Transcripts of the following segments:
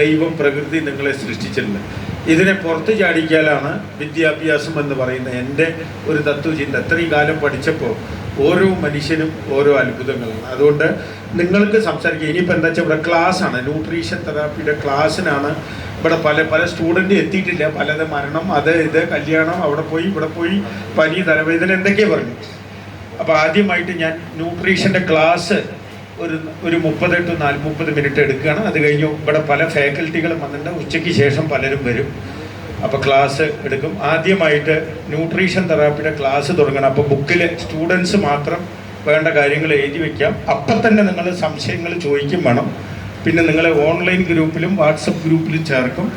ദൈവം പ്രകൃതി നിങ്ങളെ സൃഷ്ടിച്ചിട്ടുണ്ട്. ഇതിനെ പുറത്ത് ചാടിക്കാനാണ് വിദ്യാഭ്യാസം എന്ന് പറയുന്ന എൻ്റെ ഒരു തത്വചിന്ത. അത്രയും കാലം പഠിച്ചപ്പോൾ ഓരോ മനുഷ്യനും ഓരോ അത്ഭുതങ്ങളാണ്. അതുകൊണ്ട് നിങ്ങൾക്ക് സംസാരിക്കുക. ഇനിയിപ്പോൾ എന്താ വെച്ചാൽ ഇവിടെ ക്ലാസ്സാണ്, ന്യൂട്രീഷൻ തെറാപ്പിയുടെ ക്ലാസ്സിനാണ്. ഇവിടെ പല സ്റ്റുഡൻറ്റ് എത്തിയിട്ടില്ല. പലത് മരണം, അത് ഇത്, കല്യാണം, അവിടെ പോയി ഇവിടെ പോയി, പനി, തലവേദന, എന്തൊക്കെയാണ് പറഞ്ഞു. അപ്പോൾ ആദ്യമായിട്ട് ഞാൻ ന്യൂട്രീഷൻ്റെ ക്ലാസ് ഒരു 30 to 40 മിനിറ്റ് എടുക്കുകയാണ്. അത് കഴിഞ്ഞു ഇവിടെ പല ഫാക്കൽറ്റികളും വന്നിട്ട് ഉച്ചയ്ക്ക് ശേഷം പലരും വരും. അപ്പോൾ ക്ലാസ് എടുക്കും. ആദ്യമായിട്ട് ന്യൂട്രീഷൻ തെറാപ്പിയുടെ ക്ലാസ് തുടങ്ങണം. അപ്പോൾ ബുക്കിൽ സ്റ്റുഡൻസ് മാത്രം വേണ്ട കാര്യങ്ങൾ എഴുതി വയ്ക്കാം. അപ്പം തന്നെ നിങ്ങൾ സംശയങ്ങൾ ചോദിക്കും വേണം. പിന്നെ നിങ്ങളെ ഓൺലൈൻ ഗ്രൂപ്പിലും വാട്സപ്പ് ഗ്രൂപ്പിലും ചേർക്കും.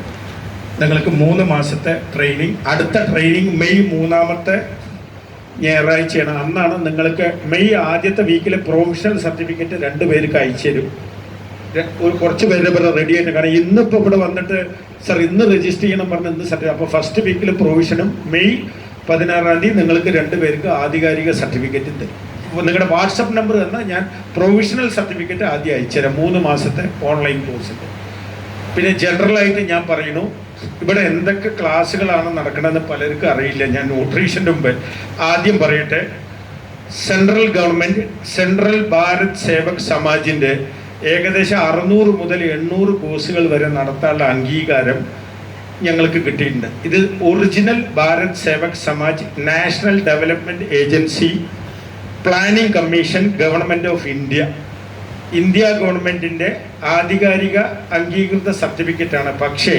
നിങ്ങൾക്ക് 3 മാസത്തെ ട്രെയിനിങ്. അടുത്ത ട്രെയിനിങ് മെയ് 3-ാമത്തെ ഞായറാഴ്ചയാണ്. അന്നാണ് നിങ്ങൾക്ക് മെയ് ആദ്യത്തെ വീക്കിലെ പ്രൊഫഷണൽ സർട്ടിഫിക്കറ്റ് 2 പേർക്ക് അയച്ചു തരും. കുറച്ച് പേര് ഇവിടെ റെഡി ആയിട്ട്. കാരണം ഇന്നിപ്പോൾ ഇവിടെ വന്നിട്ട് സർ ഇന്ന് രജിസ്റ്റർ ചെയ്യണം പറഞ്ഞ് ഇന്ന് സർട്ടിഫിക്കറ്റ്. അപ്പോൾ ഫസ്റ്റ് വീക്കിൽ പ്രൊവിഷനും മെയ് 16-ാം തീയതി നിങ്ങൾക്ക് 2 പേർക്ക് ആധികാരിക സർട്ടിഫിക്കറ്റ് തരും. അപ്പോൾ നിങ്ങളുടെ വാട്സപ്പ് നമ്പർ തന്നാൽ ഞാൻ പ്രൊവിഷണൽ സർട്ടിഫിക്കറ്റ് ആദ്യം അയച്ചുതരാം 3 മാസത്തെ ഓൺലൈൻ കോഴ്സിൻ്റെ. പിന്നെ ജനറലായിട്ട് ഞാൻ പറയുന്നു, ഇവിടെ എന്തൊക്കെ ക്ലാസ്സുകളാണ് നടക്കണമെന്ന് പലർക്കും അറിയില്ല. ഞാൻ ന്യൂട്രീഷൻ്റെ മുമ്പ് ആദ്യം പറയട്ടെ. Central government, central Bharat Sevak സമാജിൻ്റെ ഏകദേശം 600 മുതൽ 800 കോഴ്സുകൾ വരെ നടത്താനുള്ള അംഗീകാരം ഞങ്ങൾക്ക് കിട്ടിയിട്ടുണ്ട്. ഇത് original Bharat Sevak Samaj, national development agency, planning commission, government of India, India ഗവൺമെൻറ്റിൻ്റെ ആധികാരിക അംഗീകൃത സർട്ടിഫിക്കറ്റാണ്. പക്ഷേ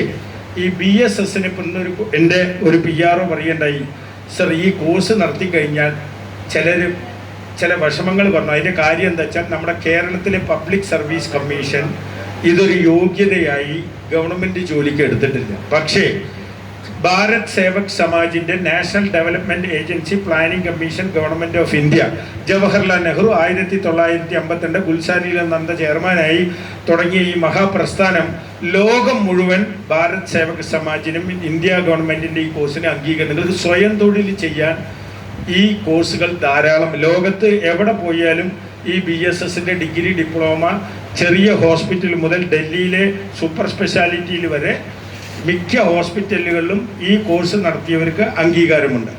ഈ BSSന് ഇപ്പം എൻ്റെ ഒരു PR പറയണ്ടായി, സർ ഈ കോഴ്സ് നടത്തി കഴിഞ്ഞാൽ ചില വിഷമങ്ങൾ പറഞ്ഞു. അതിൻ്റെ കാര്യം എന്താ വെച്ചാൽ നമ്മുടെ കേരളത്തിലെ പബ്ലിക് സർവീസ് കമ്മീഷൻ ഇതൊരു യോഗ്യതയായി ഗവൺമെൻറ് ജോലിക്ക് എടുത്തിട്ടില്ല. പക്ഷേ ഭാരത് സേവക് സമാജിൻ്റെ national development agency, planning commission, government of India, Jawaharlal Nehru 1952 ഗുൽസാരിയിലെ നന്ദ ചെയർമാനായി തുടങ്ങിയ ഈ മഹാപ്രസ്ഥാനം ലോകം മുഴുവൻ ഭാരത് സേവക് സമാജിനും ഇന്ത്യ ഗവൺമെൻറ്റിൻ്റെ ഈ കോഴ്സിന് അംഗീകാരം. നിങ്ങൾക്ക് സ്വയം തൊഴിൽ ചെയ്യാൻ ഈ കോഴ്സുകൾ ധാരാളം. ലോകത്ത് എവിടെ പോയാലും ഈ BSSൻ്റെ ഡിഗ്രി, ഡിപ്ലോമ, ചെറിയ ഹോസ്പിറ്റൽ മുതൽ ഡൽഹിയിലെ സൂപ്പർ സ്പെഷ്യാലിറ്റിയിൽ വരെ മിക്ക ഹോസ്പിറ്റലുകളിലും ഈ കോഴ്സ് നടത്തിയവർക്ക് അംഗീകാരമുണ്ട്.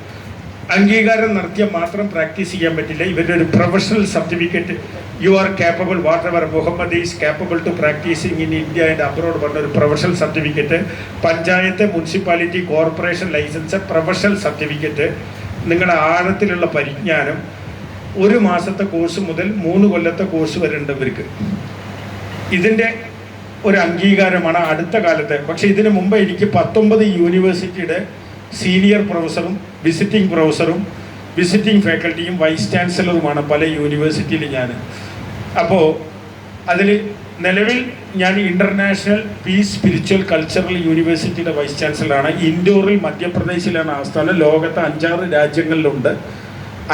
അംഗീകാരം നടത്തിയാൽ മാത്രം പ്രാക്ടീസ് ചെയ്യാൻ പറ്റില്ല. ഇവരുടെ ഒരു professional certificate, you are capable whatever Muhammad is capable to practising in India and abroad പറഞ്ഞ ഒരു professional certificate, panchayat, municipality, corporation licence, professional certificate, നിങ്ങളുടെ ആഴത്തിലുള്ള പരിജ്ഞാനം, 1 മാസത്തെ കോഴ്സ് മുതൽ 3 കൊല്ലത്തെ കോഴ്സ് വരെ ഉണ്ട് ഇവർക്ക്. ഇതിൻ്റെ ഒരു അംഗീകാരമാണ് അടുത്ത കാലത്ത്. പക്ഷേ ഇതിനു മുമ്പ് എനിക്ക് 19 യൂണിവേഴ്സിറ്റിയുടെ സീനിയർ പ്രൊഫസറും വിസിറ്റിംഗ് പ്രൊഫസറും വിസിറ്റിംഗ് ഫാക്കൽറ്റിയും വൈസ് ചാൻസലറുമാണ് പല യൂണിവേഴ്സിറ്റിയിൽ ഞാൻ. അപ്പോൾ അതിൽ നിലവിൽ ഞാൻ ഇൻ്റർനാഷണൽ പീസ് സ്പിരിച്വൽ കൾച്ചറൽ യൂണിവേഴ്സിറ്റിയുടെ വൈസ് ചാൻസലറാണ്. ഇൻഡോറിൽ മധ്യപ്രദേശിലാണ് ആസ്ഥാനം. ലോകത്തെ 5-6 രാജ്യങ്ങളിലുണ്ട്.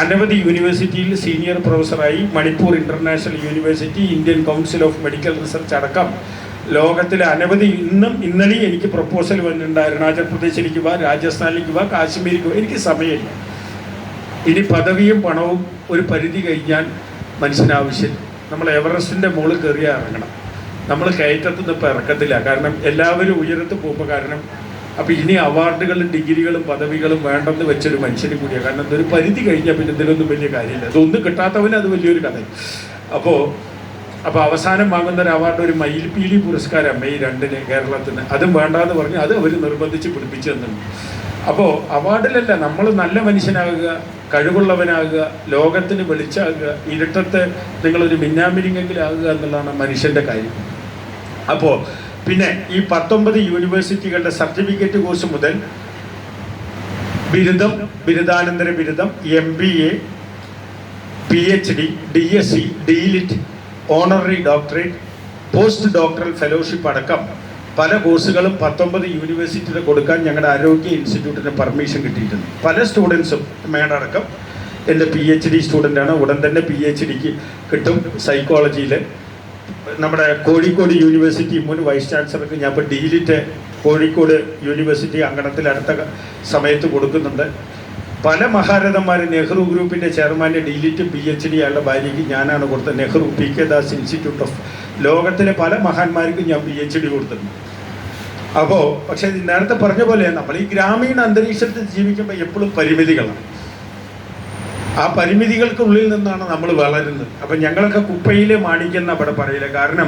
അനവധി യൂണിവേഴ്സിറ്റിയിൽ സീനിയർ പ്രൊഫസറായി. Manipur international university, Indian council of medical research അടക്കം ലോകത്തിലെ അനവധി. ഇന്നലെയും എനിക്ക് പ്രപ്പോസൽ വന്നിട്ടുണ്ട്. അരുണാചൽ പ്രദേശിലേക്ക് പോവാ, രാജസ്ഥാനിലേക്ക് പോവാ, കാശ്മീരിലേക്ക് പോവാ. എനിക്ക് സമയമില്ല. ഇനി പദവിയും പണവും ഒരു പരിധി കഴിഞ്ഞാൽ മനുഷ്യനാവശ്യമില്ല. നമ്മൾ എവറസ്റ്റിൻ്റെ മുകളിൽ കയറിയാൽ ഇറങ്ങണം. നമ്മൾ കയറ്റത്തുനിന്ന് ഇപ്പോൾ ഇറക്കത്തില്ല. കാരണം എല്ലാവരും ഉയരത്ത് പോകുമ്പോൾ. കാരണം അപ്പോൾ ഇനി അവാർഡുകളും ഡിഗ്രികളും പദവികളും വേണ്ടെന്ന് വെച്ചൊരു മനുഷ്യന് കൂടിയാണ്. കാരണം ഇതൊരു പരിധി കഴിഞ്ഞാൽ പിന്നെ ഇതിലൊന്നും വലിയ കാര്യമില്ല. ഇതൊന്നും കിട്ടാത്തവന് അത് വലിയൊരു കഥ. അപ്പോൾ അവസാനം വാങ്ങുന്ന ഒരു അവാർഡ് ഒരു മയിൽപീലി പുരസ്കാരം മെയ് 2-ന് കേരളത്തിന്. അതും വേണ്ടാന്ന് പറഞ്ഞ് അത് അവർ നിർബന്ധിച്ച് പിടിപ്പിച്ചു തന്നുണ്ട്. അപ്പോൾ അവാർഡിലല്ല, നമ്മൾ നല്ല മനുഷ്യനാകുക, കഴിവുള്ളവനാകുക, ലോകത്തിന് വെളിച്ചാകുക, ഇരുട്ടത്ത് നിങ്ങളൊരു മിന്നാമിരിങ്ങെങ്കിലും ആകുക എന്നുള്ളതാണ് മനുഷ്യൻ്റെ കാര്യം. അപ്പോൾ പിന്നെ ഈ 19 യൂണിവേഴ്സിറ്റികളുടെ സർട്ടിഫിക്കറ്റ് കോഴ്സ് മുതൽ ബിരുദം, ബിരുദാനന്തര ബിരുദം, MBA, PhD, DSc, DLit, honorary doctorate, post doctoral fellowship അടക്കം പല കോഴ്സുകളും 19 യൂണിവേഴ്സിറ്റിയിൽ കൊടുക്കാൻ ഞങ്ങളുടെ ആരോഗ്യ ഇൻസ്റ്റിറ്റ്യൂട്ടിന് പെർമിഷൻ കിട്ടിയിട്ടുണ്ട്. പല സ്റ്റുഡൻസും മേടടക്കം എൻ്റെ PhD സ്റ്റുഡൻ്റാണ്. ഉടൻ തന്നെ PhDക്ക് കിട്ടും സൈക്കോളജിയിൽ. നമ്മുടെ കോഴിക്കോട് യൂണിവേഴ്സിറ്റി മുൻ വൈസ് ചാൻസലർക്ക് ഞാൻ ഇപ്പോൾ DLit കോഴിക്കോട് യൂണിവേഴ്സിറ്റി അങ്കണത്തിൽ അടുത്ത സമയത്ത് കൊടുക്കുന്നുണ്ട്. പല മഹാരഥന്മാർ, നെഹ്റു ഗ്രൂപ്പിൻ്റെ ചെയർമാൻ്റെ DLit PhD അയാളുടെ ഭാര്യയ്ക്ക് ഞാനാണ് കൊടുത്തത്. Nehru PK Das institute of ലോകത്തിലെ പല മഹാന്മാർക്കും ഞാൻ PhD കൊടുത്തിട്ടുണ്ട്. അപ്പോൾ പക്ഷേ നേരത്തെ പറഞ്ഞ പോലെ നമ്മൾ ഈ ഗ്രാമീണ അന്തരീക്ഷത്തിൽ ജീവിക്കുമ്പോൾ എപ്പോഴും പരിമിതികളാണ്. ആ പരിമിതികൾക്കുള്ളിൽ നിന്നാണ് നമ്മൾ വളരുന്നത്. അപ്പം ഞങ്ങളൊക്കെ കുപ്പയിലെ മാണിക്കെന്ന് അവിടെ പറയില്ല. കാരണം